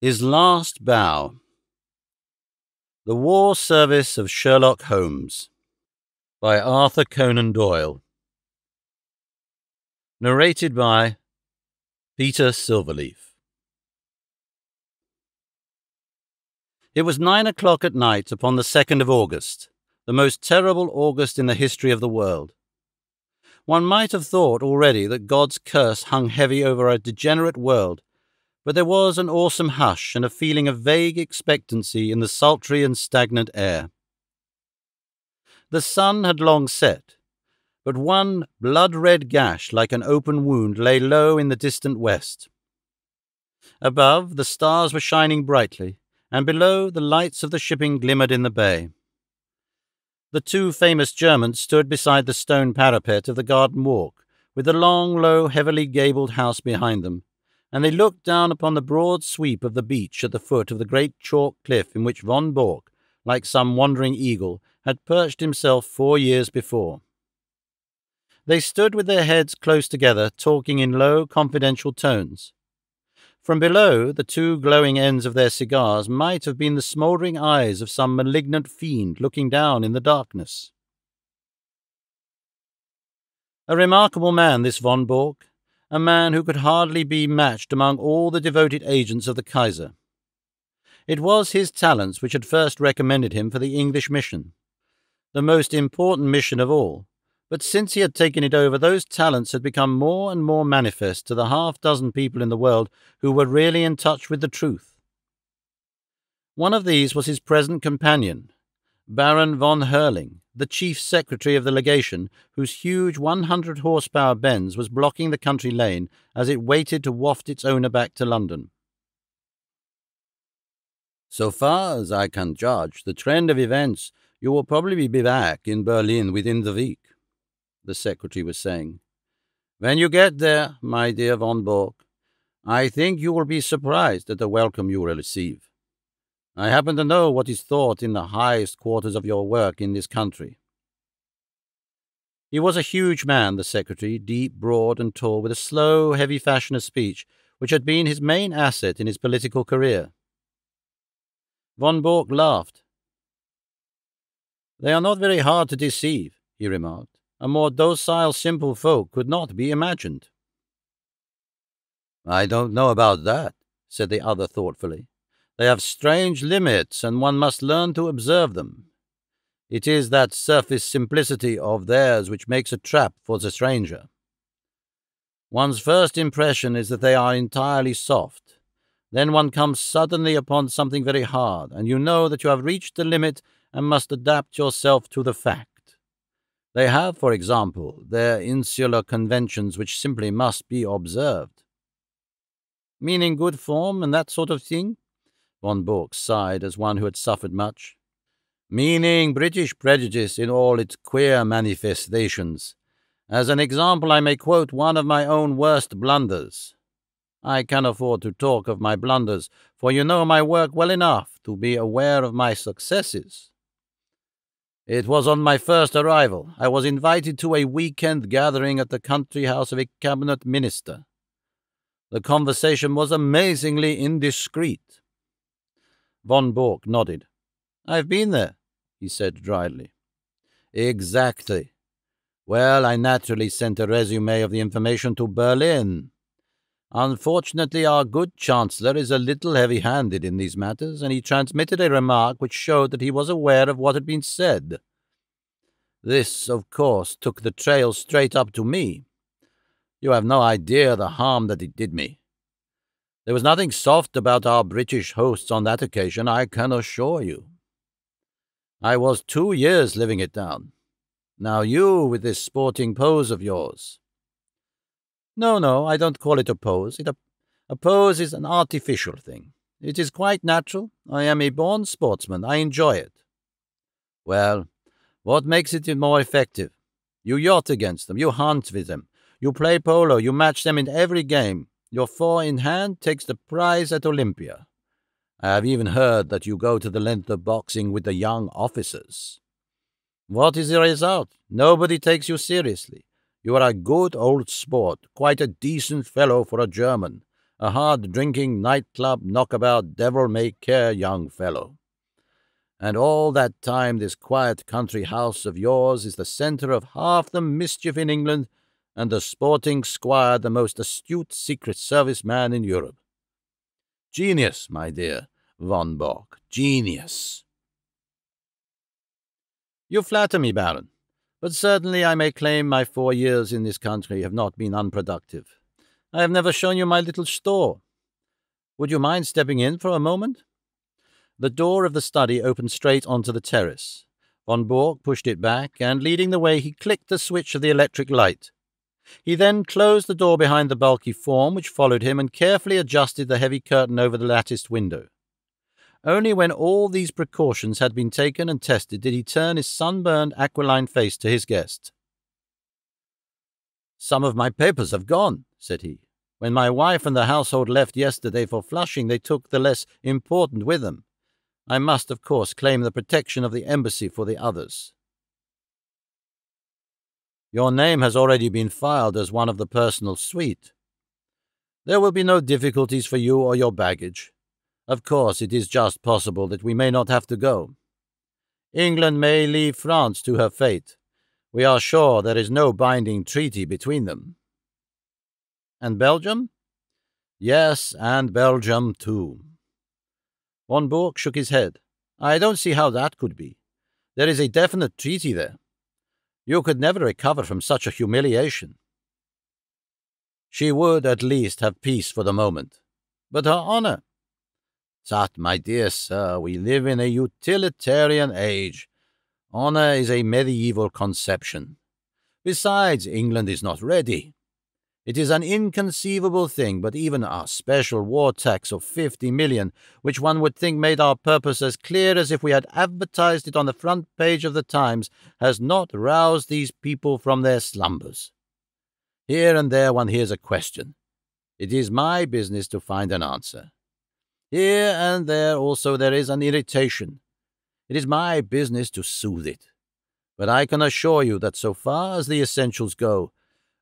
His Last Bow. The War Service of Sherlock Holmes by Arthur Conan Doyle. Narrated by Peter Silverleaf. It was 9 o'clock at night upon the 2nd of August, the most terrible August in the history of the world. One might have thought already that God's curse hung heavy over a degenerate world, but there was an awesome hush and a feeling of vague expectancy in the sultry and stagnant air. The sun had long set, but one blood-red gash like an open wound lay low in the distant west. Above, the stars were shining brightly, and below, the lights of the shipping glimmered in the bay. The two famous Germans stood beside the stone parapet of the garden walk, with the long, low, heavily gabled house behind them, and they looked down upon the broad sweep of the beach at the foot of the great chalk cliff in which von Bork, like some wandering eagle, had perched himself 4 years before. They stood with their heads close together, talking in low, confidential tones. From below, the two glowing ends of their cigars might have been the smouldering eyes of some malignant fiend looking down in the darkness. A remarkable man, this von Bork, a man who could hardly be matched among all the devoted agents of the Kaiser. It was his talents which had first recommended him for the English mission, the most important mission of all, but since he had taken it over, those talents had become more and more manifest to the half-dozen people in the world who were really in touch with the truth. One of these was his present companion, Baron von Herling, the chief secretary of the legation, whose huge 100-horsepower Benz was blocking the country lane as it waited to waft its owner back to London. "So far as I can judge the trend of events, you will probably be back in Berlin within the week," the secretary was saying. "When you get there, my dear von Bork, I think you will be surprised at the welcome you will receive. I happen to know what is thought in the highest quarters of your work in this country." He was a huge man, the secretary, deep, broad, and tall, with a slow, heavy fashion of speech which had been his main asset in his political career. Von Bork laughed. "They are not very hard to deceive," he remarked. "A more docile, simple folk could not be imagined." "I don't know about that," said the other thoughtfully. "They have strange limits, and one must learn to observe them. It is that surface simplicity of theirs which makes a trap for the stranger. One's first impression is that they are entirely soft. Then one comes suddenly upon something very hard, and you know that you have reached the limit and must adapt yourself to the fact. They have, for example, their insular conventions which simply must be observed." "Meaning good form and that sort of thing?" Von Bork sighed as one who had suffered much. "Meaning British prejudice in all its queer manifestations. As an example, I may quote one of my own worst blunders. I can afford to talk of my blunders, for you know my work well enough to be aware of my successes. It was on my first arrival. I was invited to a weekend gathering at the country house of a cabinet minister. The conversation was amazingly indiscreet." Von Bork nodded. "I've been there," he said dryly. "Exactly. Well, I naturally sent a resume of the information to Berlin. Unfortunately, our good Chancellor is a little heavy-handed in these matters, and he transmitted a remark which showed that he was aware of what had been said. This, of course, took the trail straight up to me. You have no idea the harm that it did me. There was nothing soft about our British hosts on that occasion, I can assure you. I was 2 years living it down. Now you, with this sporting pose of yours—" No, I don't call it a pose. A pose is an artificial thing. It is quite natural. I am a born sportsman. I enjoy it." "Well, what makes it more effective? You yacht against them. You hunt with them. You play polo. You match them in every game. Your four in hand takes the prize at Olympia. I have even heard that you go to the length of boxing with the young officers. What is the result? Nobody takes you seriously. You are a good old sport, quite a decent fellow for a German, a hard-drinking, nightclub, knockabout, devil-may-care young fellow. And all that time this quiet country house of yours is the centre of half the mischief in England, and the sporting squire the most astute Secret Service man in Europe. Genius, my dear von Bork, genius. You flatter me, Baron, but certainly I may claim my 4 years in this country have not been unproductive. I have never shown you my little store. Would you mind stepping in for a moment? The door of the study opened straight onto the terrace. Von Bork pushed it back, and leading the way, he clicked the switch of the electric light. He then closed the door behind the bulky form which followed him and carefully adjusted the heavy curtain over the latticed window. Only when all these precautions had been taken and tested did he turn his sunburned aquiline face to his guest. "Some of my papers have gone," said he. "When my wife and the household left yesterday for Flushing, they took the less important with them. I must, of course, claim the protection of the embassy for the others." "Your name has already been filed as one of the personal suite. There will be no difficulties for you or your baggage. Of course, it is just possible that we may not have to go. England may leave France to her fate. We are sure there is no binding treaty between them." "And Belgium?" "Yes, and Belgium too." Von Bork shook his head. "I don't see how that could be. There is a definite treaty there. You could never recover from such a humiliation." "She would at least have peace for the moment. But her honour—" "Tut, my dear sir, we live in a utilitarian age. Honour is a medieval conception. Besides, England is not ready. It is an inconceivable thing, but even our special war tax of 50 million, which one would think made our purpose as clear as if we had advertised it on the front page of the Times, has not roused these people from their slumbers. Here and there one hears a question. It is my business to find an answer. Here and there also there is an irritation. It is my business to soothe it. But I can assure you that so far as the essentials go,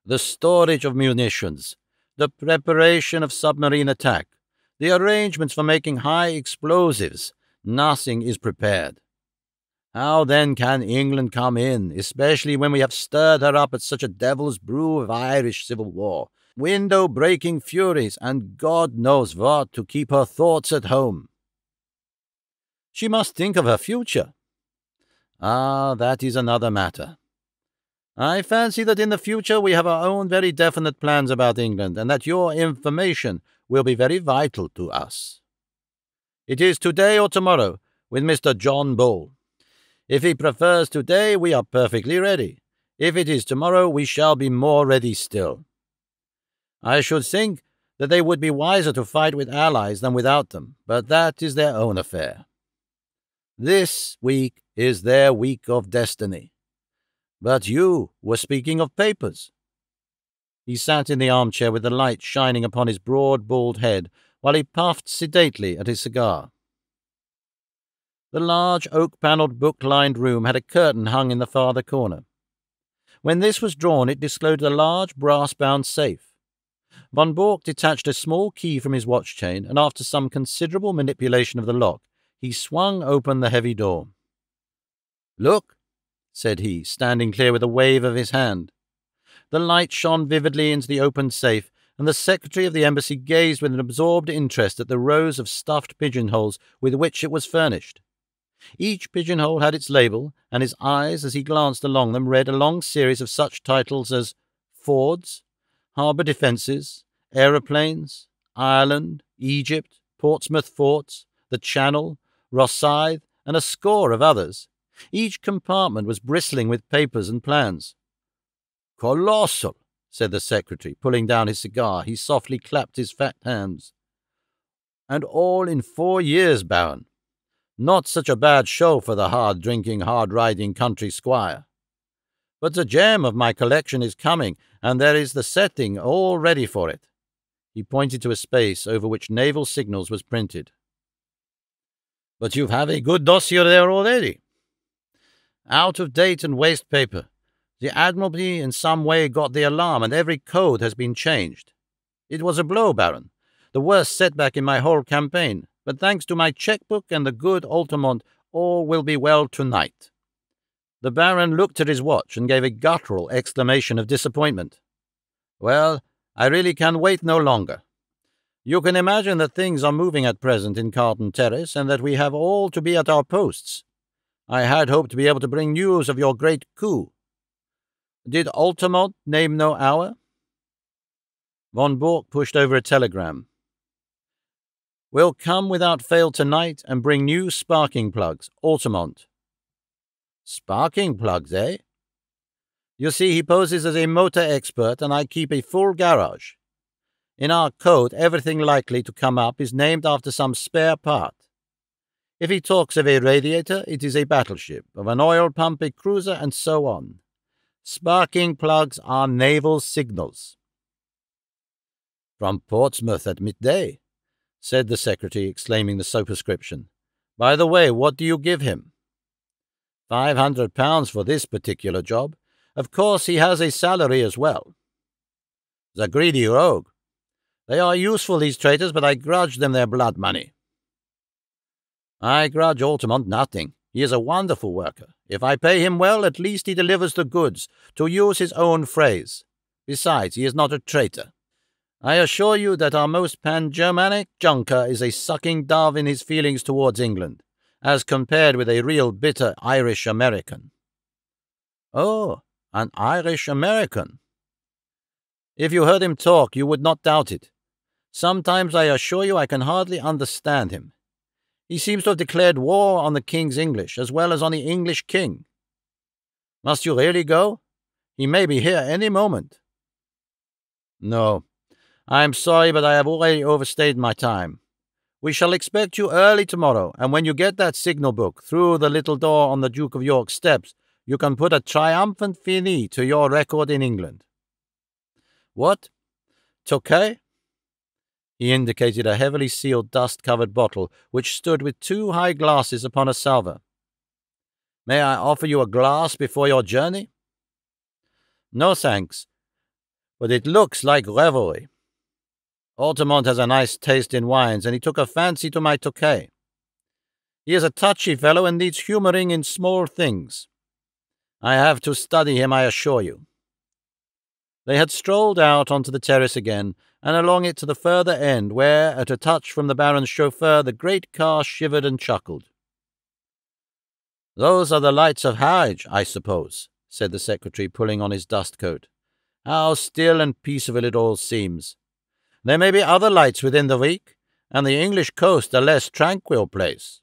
the storage of munitions, the preparation of submarine attack, the arrangements for making high explosives, nothing is prepared. How then can England come in, especially when we have stirred her up at such a devil's brew of Irish civil war, window-breaking furies, and God knows what to keep her thoughts at home? She must think of her future. Ah, that is another matter. I fancy that in the future we have our own very definite plans about England, and that your information will be very vital to us. It is today or tomorrow with Mr. John Bull. If he prefers today, we are perfectly ready. If it is tomorrow, we shall be more ready still. I should think that they would be wiser to fight with allies than without them, but that is their own affair. This week is their week of destiny. But you were speaking of papers." He sat in the armchair with the light shining upon his broad, bald head, while he puffed sedately at his cigar. The large oak-panelled, book-lined room had a curtain hung in the farther corner. When this was drawn, it disclosed a large brass-bound safe. Von Bork detached a small key from his watch-chain, and after some considerable manipulation of the lock, he swung open the heavy door. "Look," said he, standing clear with a wave of his hand. The light shone vividly into the opened safe, and the secretary of the embassy gazed with an absorbed interest at the rows of stuffed pigeonholes with which it was furnished. Each pigeonhole had its label, and his eyes, as he glanced along them, read a long series of such titles as Fords, Harbour Defences, Aeroplanes, Ireland, Egypt, Portsmouth Forts, the Channel, Rosyth, and a score of others. Each compartment was bristling with papers and plans. "Colossal," said the secretary, pulling down his cigar. He softly clapped his fat hands. "And all in 4 years, Baron. Not such a bad show for the hard-drinking, hard-riding country squire. But the gem of my collection is coming, and there is the setting all ready for it." He pointed to a space over which naval signals was printed. "But you have a good dossier there already." "Out of date and waste paper. The Admiralty in some way got the alarm, and every code has been changed. It was a blow, Baron. the worst setback in my whole campaign, but thanks to my checkbook and the good Altamont, all will be well tonight." The Baron looked at his watch and gave a guttural exclamation of disappointment. "Well, I really can wait no longer. You can imagine that things are moving at present in Carlton Terrace, and that we have all to be at our posts. I had hoped to be able to bring news of your great coup. Did Altamont name no hour?" Von Bork pushed over a telegram. "Will come without fail tonight and bring new sparking plugs, Altamont." "Sparking plugs, eh? You see, he poses as a motor expert, and I keep a full garage. In our code, everything likely to come up is named after some spare part. If he talks of a radiator, it is a battleship, of an oil pump, a cruiser, and so on. Sparking plugs are naval signals." "From Portsmouth at midday," said the secretary, exclaiming the superscription. "By the way, what do you give him?" £500 for this particular job. Of course he has a salary as well." "The greedy rogue. They are useful, these traitors, but I grudge them their blood money." "I grudge Altamont nothing. He is a wonderful worker. If I pay him well, at least he delivers the goods, to use his own phrase. Besides, he is not a traitor. I assure you that our most pan-Germanic junker is a sucking dove in his feelings towards England, as compared with a real bitter Irish-American." "Oh, an Irish-American." "If you heard him talk, you would not doubt it. Sometimes I assure you I can hardly understand him. He seems to have declared war on the King's English, as well as on the English King. Must you really go? He may be here any moment." "No, I am sorry, but I have already overstayed my time. We shall expect you early tomorrow, and when you get that signal book through the little door on the Duke of York's steps, you can put a triumphant fini to your record in England." "What? Tokay?" He indicated a heavily sealed, dust-covered bottle which stood with 2 high glasses upon a salver. "May I offer you a glass before your journey?" "No, thanks, but it looks like revelry. Altamont has a nice taste in wines, and he took a fancy to my Tokay. He is a touchy fellow and needs humouring in small things. I have to study him, I assure you." They had strolled out onto the terrace again, and along it to the further end, where, at a touch from the Baron's chauffeur, the great car shivered and chuckled. "Those are the lights of Harwich, I suppose," said the secretary, pulling on his dust-coat. "How still and peaceful it all seems. There may be other lights within the week, and the English coast a less tranquil place.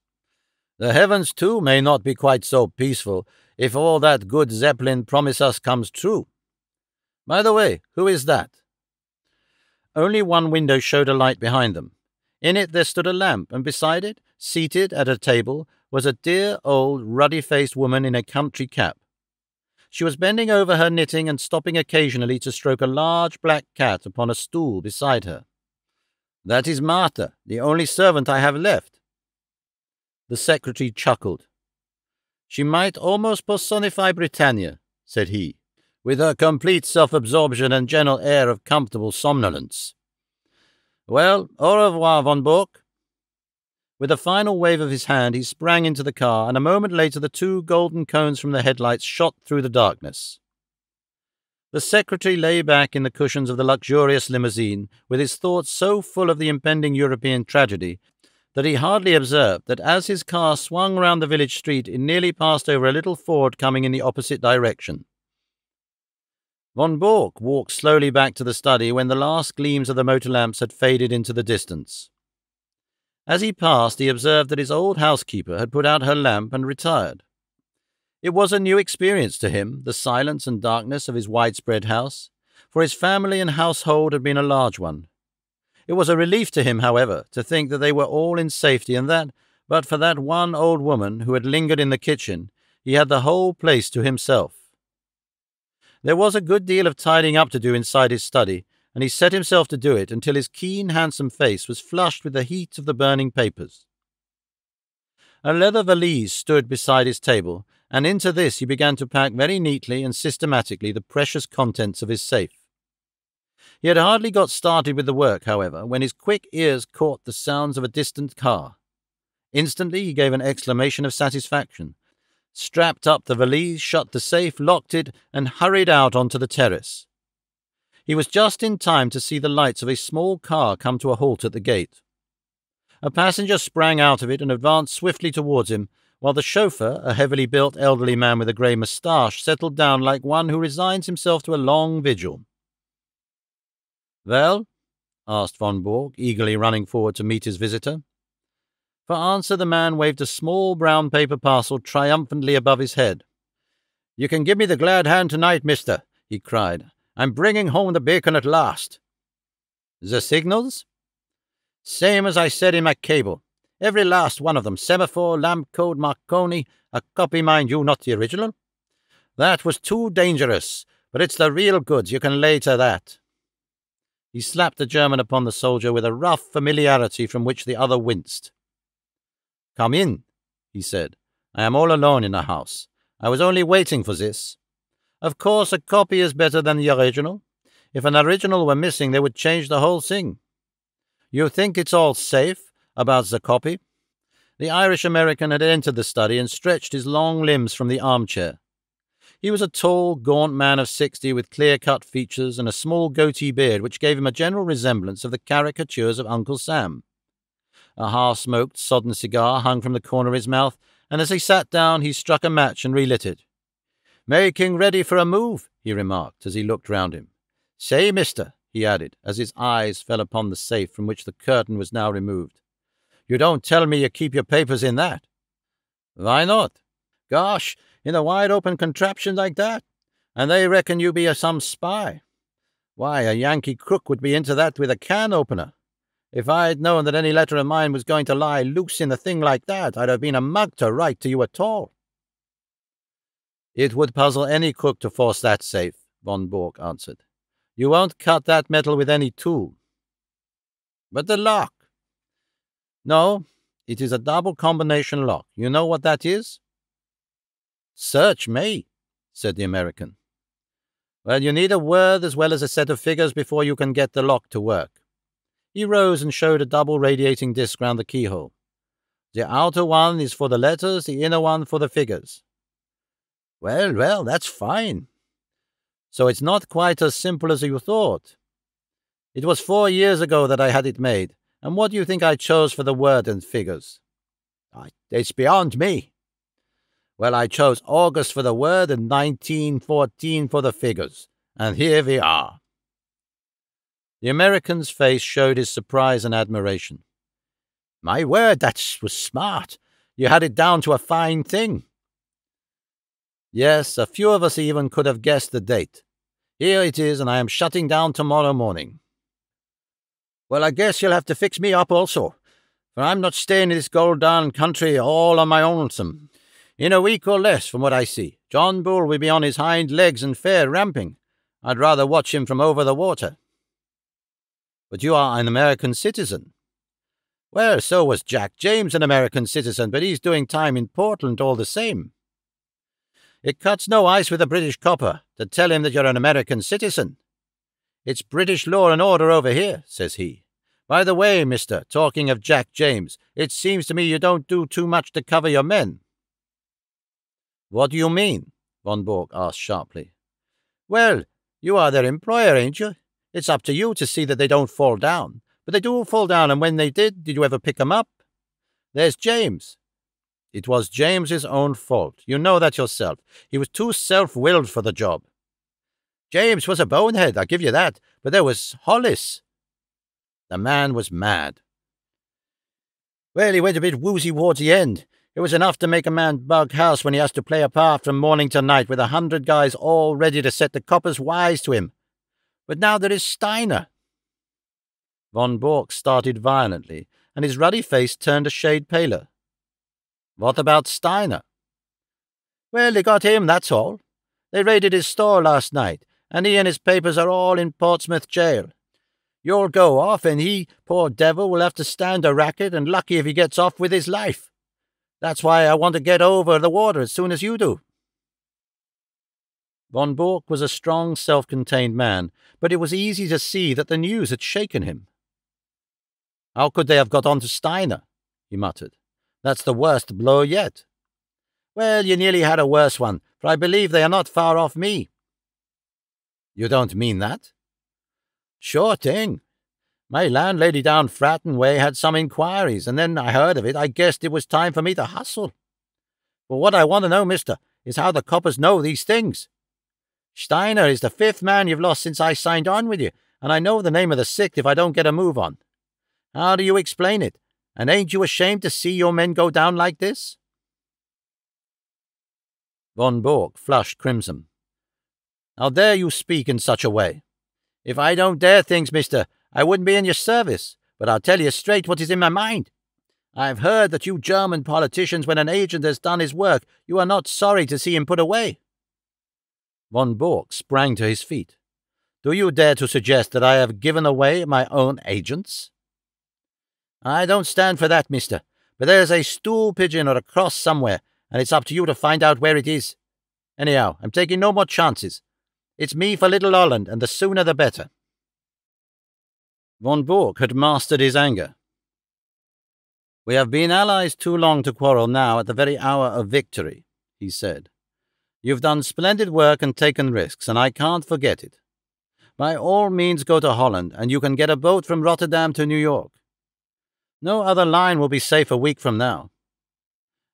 The heavens, too, may not be quite so peaceful, if all that good Zeppelin promise us comes true. By the way, who is that?" Only one window showed a light behind them. In it there stood a lamp, and beside it, seated at a table, was a dear old ruddy-faced woman in a country cap. She was bending over her knitting and stopping occasionally to stroke a large black cat upon a stool beside her. "That is Martha, the only servant I have left." The secretary chuckled. "She might almost personify Britannia," said he, "with her complete self-absorption and general air of comfortable somnolence. Well, au revoir, Von Bork." With a final wave of his hand, he sprang into the car, and a moment later the 2 golden cones from the headlights shot through the darkness. The secretary lay back in the cushions of the luxurious limousine, with his thoughts so full of the impending European tragedy that he hardly observed that as his car swung round the village street, it nearly passed over a little Ford coming in the opposite direction. Von Bork walked slowly back to the study when the last gleams of the motor lamps had faded into the distance. As he passed, he observed that his old housekeeper had put out her lamp and retired. It was a new experience to him, the silence and darkness of his widespread house, for his family and household had been a large one. It was a relief to him, however, to think that they were all in safety, and that, but for that one old woman who had lingered in the kitchen, he had the whole place to himself. There was a good deal of tidying up to do inside his study, and he set himself to do it until his keen, handsome face was flushed with the heat of the burning papers. A leather valise stood beside his table, and into this he began to pack very neatly and systematically the precious contents of his safe. He had hardly got started with the work, however, when his quick ears caught the sounds of a distant car. Instantly he gave an exclamation of satisfaction, strapped up the valise, shut the safe, locked it, and hurried out onto the terrace. He was just in time to see the lights of a small car come to a halt at the gate. A passenger sprang out of it and advanced swiftly towards him, while the chauffeur, a heavily built elderly man with a grey moustache, settled down like one who resigns himself to a long vigil. "Well?" asked von Borg, eagerly running forward to meet his visitor. For answer, the man waved a small brown paper parcel triumphantly above his head. "You can give me the glad hand tonight, mister," he cried. "I'm bringing home the bacon at last." "The signals?" "Same as I said in my cable. Every last one of them. Semaphore, lamp code, Marconi. A copy, mind you, not the original. That was too dangerous, but it's the real goods, you can lay to that." He slapped the German upon the soldier with a rough familiarity from which the other winced. "Come in," he said. "I am all alone in the house. I was only waiting for this. Of course, a copy is better than the original. If an original were missing, they would change the whole thing. You think it's all safe about the copy?" The Irish-American had entered the study and stretched his long limbs from the armchair. He was a tall, gaunt man of 60 with clear-cut features and a small goatee beard which gave him a general resemblance of the caricatures of Uncle Sam. A half-smoked, sodden cigar hung from the corner of his mouth, and as he sat down he struck a match and relit it. "Making ready for a move," he remarked as he looked round him. "Say, mister," he added, as his eyes fell upon the safe from which the curtain was now removed, "you don't tell me you keep your papers in that?" "Why not?" "Gosh, in a wide-open contraption like that? And they reckon you be some spy. Why, a Yankee crook would be into that with a can-opener. If I'd known that any letter of mine was going to lie loose in a thing like that, I'd have been a mug to write to you at all." "It would puzzle any crook to force that safe," von Borg answered. "You won't cut that metal with any tool." "But the lock?" "No, it is a double combination lock. You know what that is?" "Search me," said the American. "Well, you need a word as well as a set of figures before you can get the lock to work." He rose and showed a double radiating disc round the keyhole. "The outer one is for the letters, the inner one for the figures." Well, that's fine. So it's not quite as simple as you thought. It was 4 years ago that I had it made, and what do you think I chose for the word and figures? It's beyond me. Well, I chose August for the word and 1914 for the figures, and here we are." The American's face showed his surprise and admiration. "My word, that was smart. You had it down to a fine thing." "Yes, a few of us even could have guessed the date. Here it is, and I am shutting down tomorrow morning." "Well, I guess you'll have to fix me up also, for I'm not staying in this gold-darn country all on my own. In a week or less, from what I see, John Bull will be on his hind legs and fair ramping. I'd rather watch him from over the water." "But you are an American citizen." "Well, so was Jack James an American citizen, but he's doing time in Portland all the same. It cuts no ice with a British copper to tell him that you're an American citizen. It's British law and order over here," says he. "By the way, mister, talking of Jack James, it seems to me you don't do too much to cover your men." "What do you mean?" von Borg asked sharply. "Well, you are their employer, ain't you? It's up to you to see that they don't fall down. But they do fall down, and when they did you ever pick 'em up? There's James. It was James's own fault. You know that yourself. He was too self-willed for the job. James was a bonehead, I'll give you that, but there was Hollis. The man was mad. Well, he went a bit woozy towards the end. It was enough to make a man bug house when he has to play a part from morning to night with 100 guys all ready to set the coppers wise to him. But now there is Steiner." Von Borg started violently, and his ruddy face turned a shade paler. "What about Steiner?" "Well, they got him, that's all. They raided his store last night, and he and his papers are all in Portsmouth jail. You'll go off, and he, poor devil, will have to stand a racket, and lucky if he gets off with his life. That's why I want to get over the water as soon as you do." Von Bork was a strong, self-contained man, but it was easy to see that the news had shaken him. "How could they have got on to Steiner?" he muttered. "That's the worst blow yet." "Well, you nearly had a worse one, for I believe they are not far off me." "You don't mean that?" "Sure thing. My landlady down Fratton Way had some inquiries, and then I heard of it. I guessed it was time for me to hustle. But what I want to know, mister, is how the coppers know these things. Steiner is the 5th man you've lost since I signed on with you, and I know the name of the 6th if I don't get a move on. How do you explain it? And ain't you ashamed to see your men go down like this?" Von Bork flushed crimson. "How dare you speak in such a way?" "If I don't dare things, mister, I wouldn't be in your service, but I'll tell you straight what is in my mind. I've heard that you German politicians, when an agent has done his work, you are not sorry to see him put away." Von Bork sprang to his feet. "Do you dare to suggest that I have given away my own agents?" "I don't stand for that, mister, but there's a stool pigeon or a cross somewhere, and it's up to you to find out where it is. Anyhow, I'm taking no more chances. It's me for Little Holland, and the sooner the better." Von Bork had mastered his anger. "We have been allies too long to quarrel now at the very hour of victory," he said. "You've done splendid work and taken risks, and I can't forget it. By all means go to Holland, and you can get a boat from Rotterdam to New York. No other line will be safe a week from now.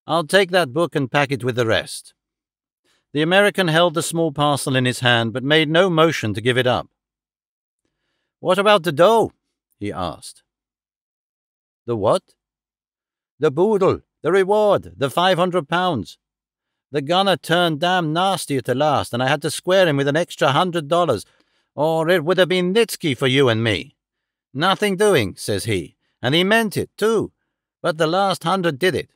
I'll take that book and pack it with the rest." The American held the small parcel in his hand, but made no motion to give it up. "What about the dough?" he asked. "The what?" "The boodle, the reward, the £500. The gunner turned damn nasty at the last, and I had to square him with an extra $100, or it would have been Nitsky for you and me. 'Nothing doing,' says he, and he meant it, too, but the last 100 did it.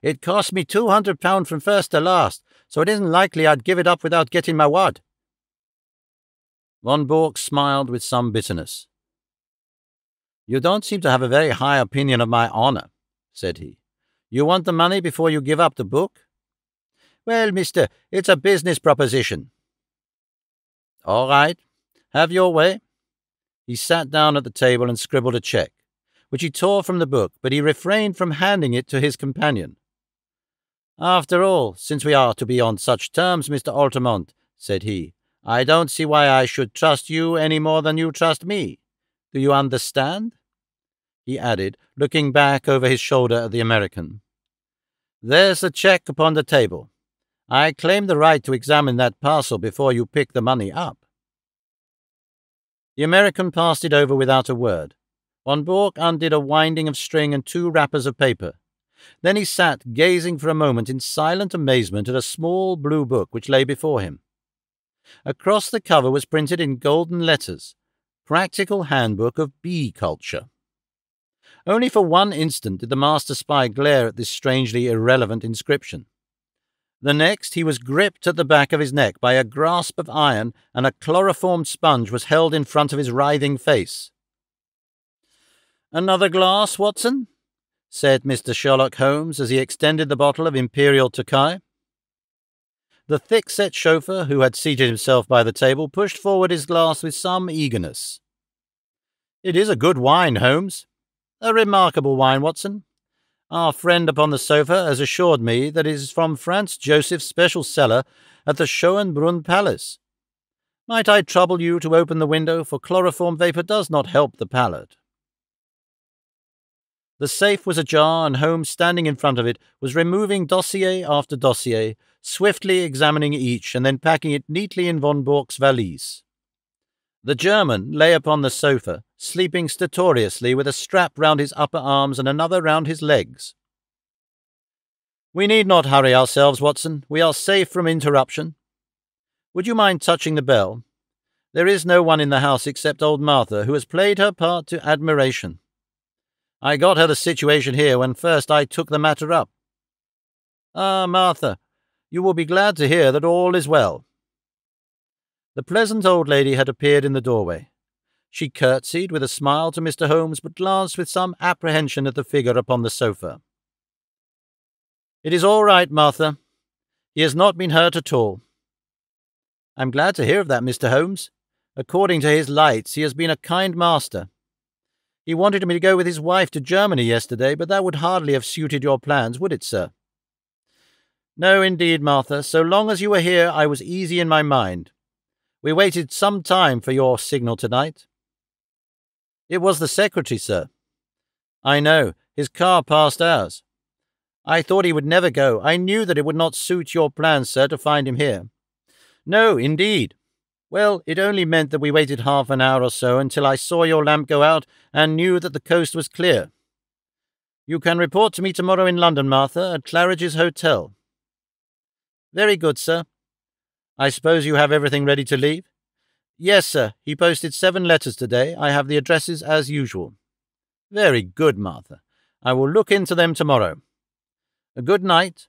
It cost me £200 from first to last, so it isn't likely I'd give it up without getting my wad." Von Bork smiled with some bitterness. "You don't seem to have a very high opinion of my honor," said he. "You want the money before you give up the book?" "Well, mister, it's a business proposition." "All right. Have your way." He sat down at the table and scribbled a check, which he tore from the book, but he refrained from handing it to his companion. "After all, since we are to be on such terms, Mr. Altamont," said he, "I don't see why I should trust you any more than you trust me. Do you understand?" he added, looking back over his shoulder at the American. "There's the check upon the table. I claim the right to examine that parcel before you pick the money up." The American passed it over without a word. Von Bork undid a winding of string and 2 wrappers of paper. Then he sat gazing for a moment in silent amazement at a small blue book which lay before him. Across the cover was printed in golden letters, "Practical Handbook of Bee Culture." Only for one instant did the master spy glare at this strangely irrelevant inscription. The next he was gripped at the back of his neck by a grasp of iron, and a chloroformed sponge was held in front of his writhing face. "Another glass, Watson?" said Mr. Sherlock Holmes as he extended the bottle of Imperial Tokai. The thick-set chauffeur, who had seated himself by the table, pushed forward his glass with some eagerness. "It is a good wine, Holmes. A remarkable wine, Watson. Our friend upon the sofa has assured me that it is from Franz Joseph's special cellar at the Schönbrunn Palace. Might I trouble you to open the window, for chloroform vapour does not help the palate." The safe was ajar, and Holmes, standing in front of it, was removing dossier after dossier, swiftly examining each and then packing it neatly in Von Bork's valise. The German lay upon the sofa, sleeping stertorously with a strap round his upper arms and another round his legs. "We need not hurry ourselves, Watson. We are safe from interruption. Would you mind touching the bell? There is no one in the house except old Martha, who has played her part to admiration. I got her the situation here when first I took the matter up. Ah, Martha, you will be glad to hear that all is well." The pleasant old lady had appeared in the doorway. She curtsied with a smile to Mr. Holmes, but glanced with some apprehension at the figure upon the sofa. "It is all right, Martha. He has not been hurt at all." I'm glad to hear of that, Mr. Holmes. According to his lights, he has been a kind master. He wanted me to go with his wife to Germany yesterday, but that would hardly have suited your plans, would it, sir? No, indeed, Martha. So long as you were here, I was easy in my mind. We waited some time for your signal tonight. It was the secretary, sir. I know. His car passed ours. I thought he would never go. I knew that it would not suit your plans, sir, to find him here. No, indeed. Well, it only meant that we waited half an hour or so until I saw your lamp go out and knew that the coast was clear. You can report to me tomorrow in London, Martha, at Claridge's Hotel. Very good, sir. I suppose you have everything ready to leave? Yes, sir. He posted 7 letters today. I have the addresses as usual. Very good, Martha. I will look into them tomorrow. Good night.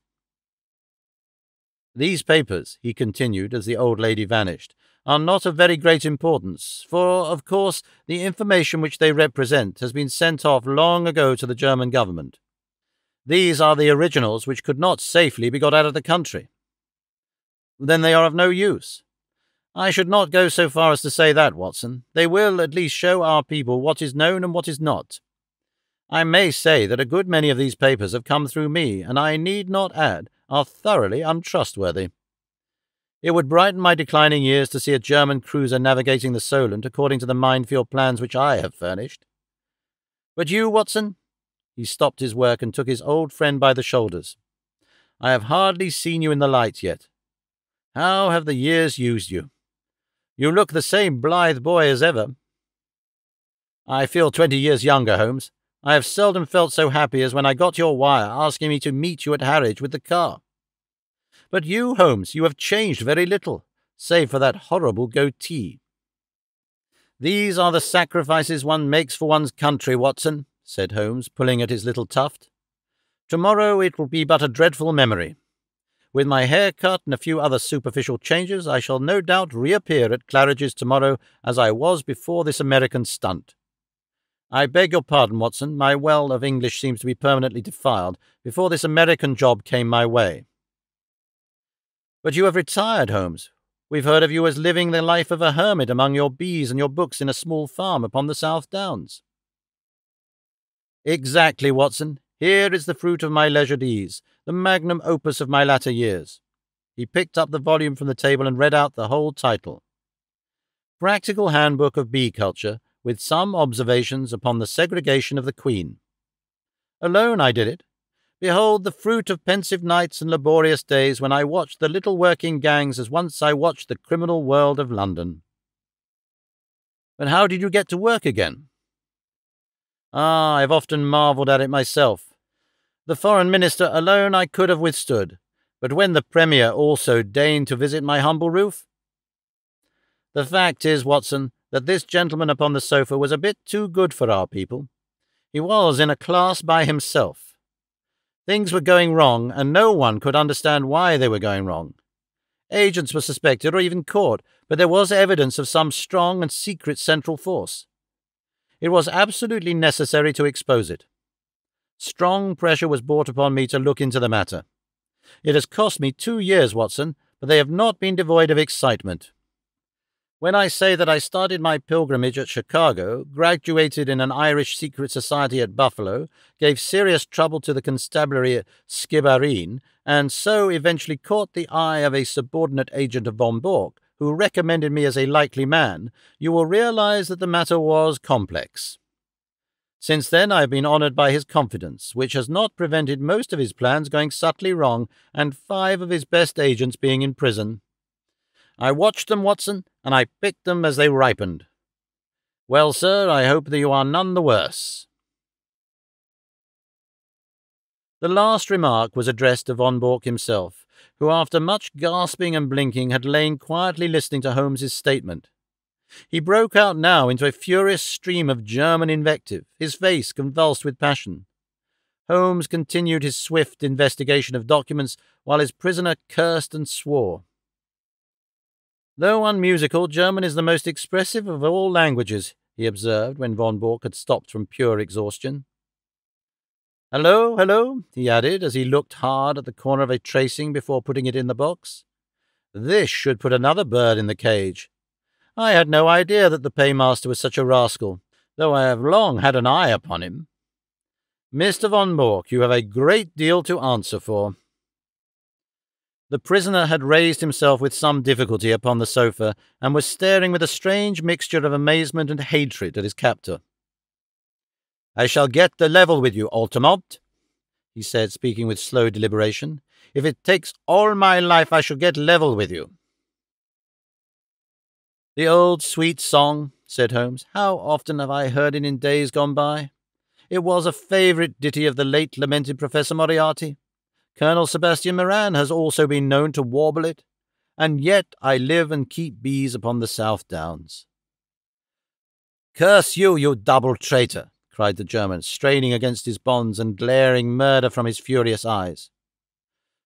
These papers, he continued as the old lady vanished, are not of very great importance, for, of course, the information which they represent has been sent off long ago to the German government. These are the originals which could not safely be got out of the country. Then they are of no use. I should not go so far as to say that, Watson. They will at least show our people what is known and what is not. I may say that a good many of these papers have come through me, and I need not add, are thoroughly untrustworthy. It would brighten my declining years to see a German cruiser navigating the Solent according to the minefield plans which I have furnished. But you, Watson? He stopped his work and took his old friend by the shoulders. I have hardly seen you in the light yet. How have the years used you? You look the same blithe boy as ever. I feel 20 years younger, Holmes. I have seldom felt so happy as when I got your wire asking me to meet you at Harwich with the car. But you, Holmes, you have changed very little, save for that horrible goatee. These are the sacrifices one makes for one's country, Watson, said Holmes, pulling at his little tuft. Tomorrow it will be but a dreadful memory. With my hair cut and a few other superficial changes, I shall no doubt reappear at Claridge's tomorrow as I was before this American stunt. I beg your pardon, Watson. My well of English seems to be permanently defiled before this American job came my way. But you have retired, Holmes. We've heard of you as living the life of a hermit among your bees and your books in a small farm upon the South Downs. Exactly, Watson. Here is the fruit of my leisured ease, the magnum opus of my latter years. He picked up the volume from the table and read out the whole title. Practical Handbook of Bee Culture, with some observations upon the segregation of the queen. Alone I did it. Behold the fruit of pensive nights and laborious days when I watched the little working gangs as once I watched the criminal world of London. But how did you get to work again? I've often marvelled at it myself. The foreign minister alone I could have withstood, but when the premier also deigned to visit my humble roof? The fact is, Watson, that this gentleman upon the sofa was a bit too good for our people. He was in a class by himself. Things were going wrong, and no one could understand why they were going wrong. Agents were suspected or even caught, but there was evidence of some strong and secret central force. It was absolutely necessary to expose it. Strong pressure was brought upon me to look into the matter. It has cost me 2 years, Watson, but they have not been devoid of excitement. When I say that I started my pilgrimage at Chicago, graduated in an Irish secret society at Buffalo, gave serious trouble to the constabulary at Skibbereen, and so eventually caught the eye of a subordinate agent of von Bork, who recommended me as a likely man, you will realize that the matter was complex. Since then I have been honored by his confidence, which has not prevented most of his plans going subtly wrong and 5 of his best agents being in prison. I watched them, Watson, and I picked them as they ripened. Well, sir, I hope that you are none the worse. The last remark was addressed to von Bork himself, who after much gasping and blinking had lain quietly listening to Holmes's statement. He broke out now into a furious stream of German invective, his face convulsed with passion. Holmes continued his swift investigation of documents, while his prisoner cursed and swore. Though unmusical, German is the most expressive of all languages, he observed when von Bork had stopped from pure exhaustion. Hello, hello, he added as he looked hard at the corner of a tracing before putting it in the box. This should put another bird in the cage. I had no idea that the paymaster was such a rascal, though I have long had an eye upon him. Mr. von Bork, you have a great deal to answer for." The prisoner had raised himself with some difficulty upon the sofa, and was staring with a strange mixture of amazement and hatred at his captor. "I shall get the level with you, Altamont," he said, speaking with slow deliberation. "If it takes all my life, I shall get level with you." "The old sweet song," said Holmes. "How often have I heard it in days gone by? It was a favourite ditty of the late lamented Professor Moriarty. Colonel Sebastian Moran has also been known to warble it. And yet I live and keep bees upon the South Downs." "Curse you, you double traitor!" cried the German, straining against his bonds and glaring murder from his furious eyes.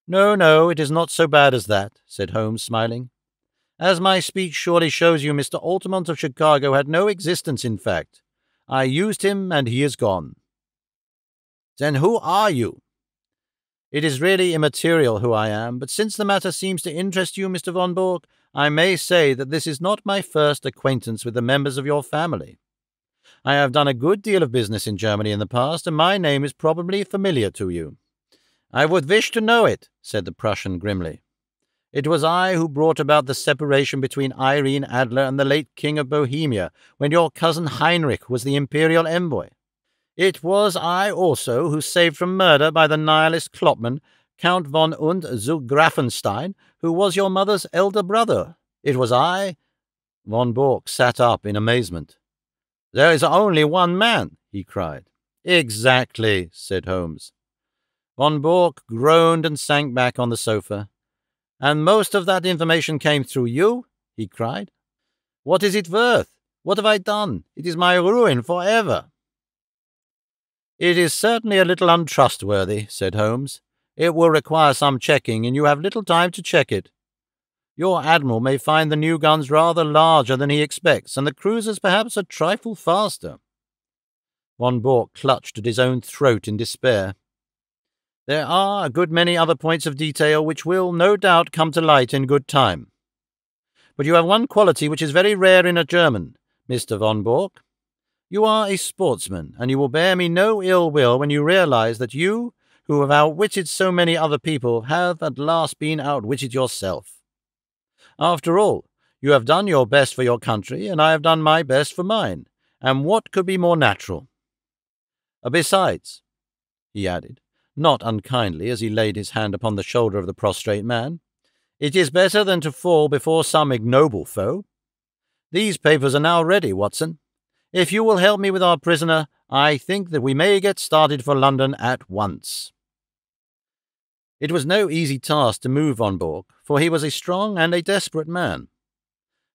"No, no, it is not so bad as that," said Holmes, smiling. "As my speech surely shows you, Mr. Altamont of Chicago had no existence, in fact. I used him, and he is gone." "Then who are you?" "It is really immaterial who I am, but since the matter seems to interest you, Mr. von Bork, I may say that this is not my first acquaintance with the members of your family. I have done a good deal of business in Germany in the past, and my name is probably familiar to you." "I would wish to know it," said the Prussian grimly. "It was I who brought about the separation between Irene Adler and the late King of Bohemia, when your cousin Heinrich was the imperial envoy. It was I also who saved from murder by the nihilist Kloppmann Count von und zu Grafenstein, who was your mother's elder brother. It was I—" Von Bork sat up in amazement. "There is only one man," he cried. "Exactly," said Holmes. Von Bork groaned and sank back on the sofa. "And most of that information came through you?" he cried. "What is it worth? What have I done? It is my ruin forever." "It is certainly a little untrustworthy," said Holmes. "It will require some checking, and you have little time to check it. Your admiral may find the new guns rather larger than he expects, and the cruisers perhaps a trifle faster." Von Bork clutched at his own throat in despair. "There are a good many other points of detail which will, no doubt, come to light in good time. But you have one quality which is very rare in a German, Mr. von Bork. You are a sportsman, and you will bear me no ill will when you realize that you, who have outwitted so many other people, have at last been outwitted yourself. After all, you have done your best for your country, and I have done my best for mine, and what could be more natural? Besides," he added, not unkindly, as he laid his hand upon the shoulder of the prostrate man, "it is better than to fall before some ignoble foe. These papers are now ready, Watson. If you will help me with our prisoner, I think that we may get started for London at once." It was no easy task to move von Bork, for he was a strong and a desperate man.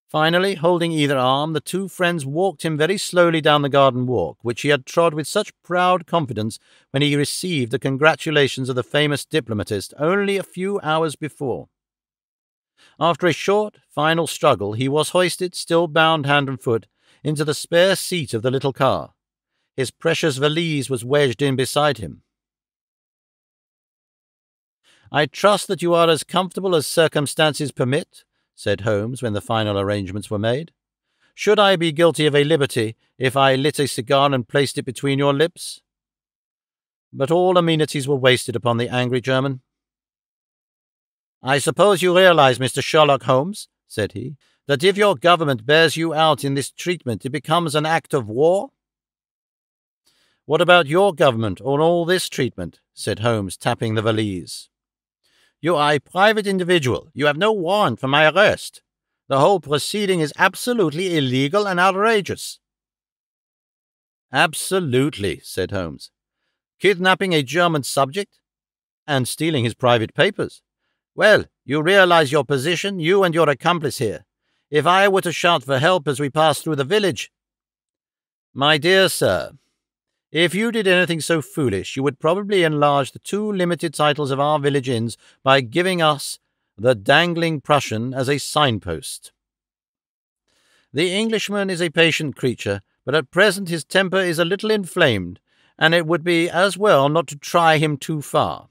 Finally, holding either arm, the two friends walked him very slowly down the garden walk, which he had trod with such proud confidence when he received the congratulations of the famous diplomatist only a few hours before. After a short, final struggle, he was hoisted, still bound hand and foot, into the spare seat of the little car. His precious valise was wedged in beside him. "I trust that you are as comfortable as circumstances permit," said Holmes when the final arrangements were made. "Should I be guilty of a liberty if I lit a cigar and placed it between your lips?" But all amenities were wasted upon the angry German. "I suppose you realize, Mr. Sherlock Holmes," said he, "that if your government bears you out in this treatment, it becomes an act of war?" "What about your government on all this treatment?" said Holmes, tapping the valise. "You are a private individual. You have no warrant for my arrest. The whole proceeding is absolutely illegal and outrageous." "Absolutely," said Holmes. "Kidnapping a German subject? And stealing his private papers? Well, you realize your position, you and your accomplice here. If I were to shout for help as we pass through the village—" "My dear sir, if you did anything so foolish, you would probably enlarge the two limited titles of our village inns by giving us the Dangling Prussian as a signpost. The Englishman is a patient creature, but at present his temper is a little inflamed, and it would be as well not to try him too far.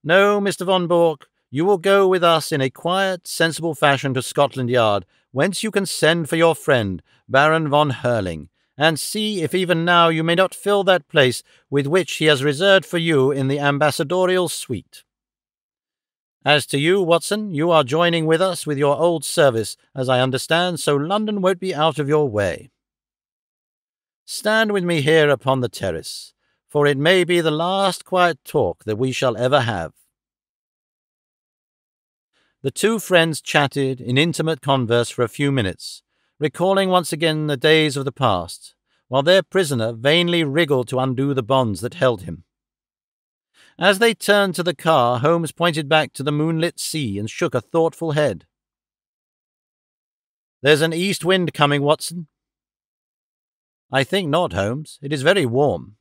No, Mr. von Bork, You will go with us in a quiet, sensible fashion to Scotland Yard, whence you can send for your friend, Baron von Hurling, and see if even now you may not fill that place with which he has reserved for you in the ambassadorial suite. As to you, Watson, you are joining with us with your old service, as I understand, so London won't be out of your way. Stand with me here upon the terrace, for it may be the last quiet talk that we shall ever have." The two friends chatted in intimate converse for a few minutes, recalling once again the days of the past, while their prisoner vainly wriggled to undo the bonds that held him. As they turned to the car, Holmes pointed back to the moonlit sea and shook a thoughtful head. "There's an east wind coming, Watson." "I think not, Holmes. It is very warm."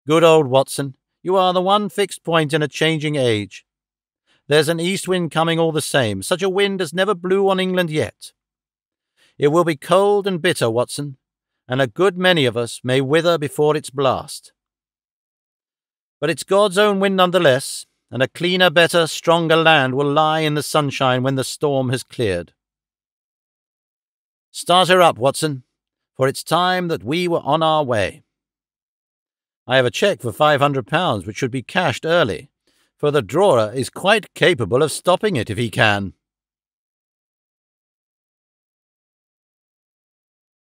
"Good old Watson. You are the one fixed point in a changing age. There's an east wind coming all the same. Such a wind as never blew on England yet. It will be cold and bitter, Watson, and a good many of us may wither before its blast. But it's God's own wind nonetheless, and a cleaner, better, stronger land will lie in the sunshine when the storm has cleared. Start her up, Watson, for it's time that we were on our way. I have a cheque for £500 which should be cashed early, for the drawer is quite capable of stopping it if he can."